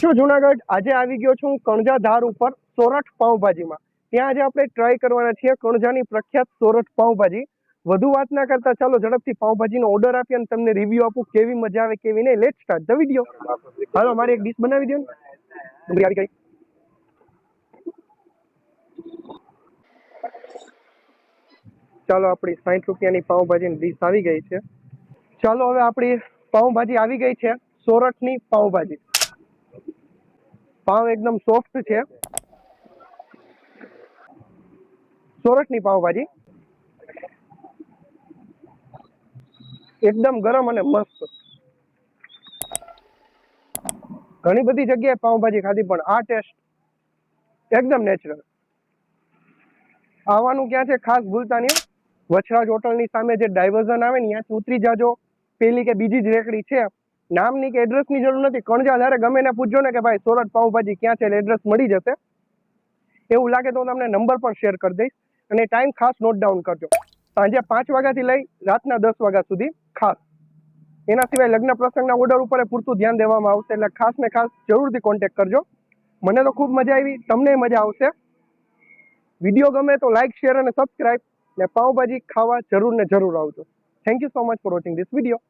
છું જુનાગઢ. આજે આવી ગયો છું કણજા ધાર ઉપર સોરઠ પાઉંભાજીમાં. ત્યાં આજે આપણે ટ્રાય કરવાના છીએ કણજાની પ્રખ્યાત સોરઠ પાઉંભાજી. વધુ વાત ના કરતા ચાલો ઝડપથી પાઉંભાજીનો ઓર્ડર આપી અને તમને રિવ્યુ આપું કેવી મજા આવે કેવી નહીં. Let's start the video. હાલો મારી એક ડીશ બનાવી દો ને. ડુંગળી આવી ગઈ. ચાલો આપણી 60 રૂપિયાની પાઉંભાજીની ડીશ આવી ગઈ છે. ચાલો હવે આપણી પાઉંભાજી આવી ગઈ છે. સોરઠની પાઉંભાજી. પાઉં એકદમ સોફ્ટ છે. સોરઠની પાઉંભાજી એકદમ ગરમ અને મસ્ત. ઘણી બધી જગ્યાએ પાઉંભાજી ખાધી પણ આ ટેસ્ટ એકદમ નેચરલ. આવવાનું ક્યાં છે ખાસ ભૂલતા નહીં. વછરાજ હોટલની સામે જે ડાયવર્ઝન આવે ને ત્યાંથી ઉતરી જાજો. પેલી કે બીજી જ રેકડી છે. નામની કે એડ્રેસની જરૂર નથી. કણજા જ્યારે ગમે એને પૂછજો ને કે ભાઈ સોરઠ પાઉંભાજી ક્યાં છે એટલે એડ્રેસ મળી જશે. એવું લાગે તો હું તમને નંબર પણ શેર કરી દઈશ અને ટાઈમ ખાસ નોટ ડાઉન કરજો. સાંજે 5 વાગ્યાથી લઈ રાતના 10 વાગ્યા સુધી ખાસ. એના સિવાય લગ્ન પ્રસંગના ઓર્ડર ઉપર પૂરતું ધ્યાન દેવામાં આવશે એટલે ખાસ ને ખાસ જરૂરથી કોન્ટેક્ટ કરજો. મને તો ખૂબ મજા આવી, તમને મજા આવશે. વિડીયો ગમે તો લાઈક શેર અને સબસ્ક્રાઇબ ને પાઉંભાજી ખાવા જરૂર ને જરૂર આવજો. Thank you so much for watching this video.